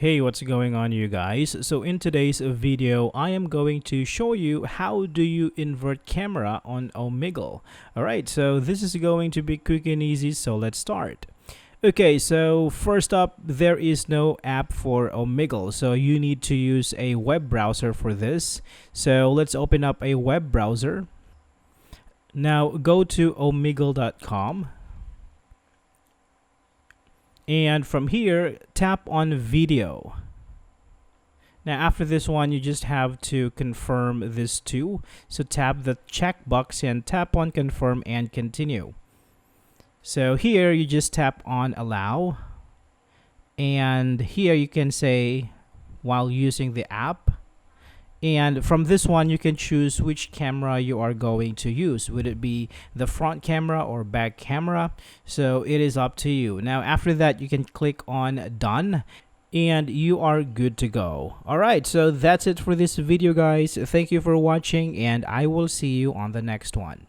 Hey, what's going on, you guys? So in today's video, I am going to show you how do you invert camera on Omegle. Alright, so this is going to be quick and easy, so let's start. Okay, so first up, there is no app for Omegle, so you need to use a web browser for this. So let's open up a web browser. Now go to omegle.com. And from here, tap on video. Now after this one, you just have to confirm this too. So tap the checkbox and tap on confirm and continue. So here you just tap on allow. And here you can say while using the app. And from this one, you can choose which camera you are going to use. Would it be the front camera or back camera? So it is up to you. Now, after that, you can click on done and you are good to go. All right, so that's it for this video, guys. Thank you for watching and I will see you on the next one.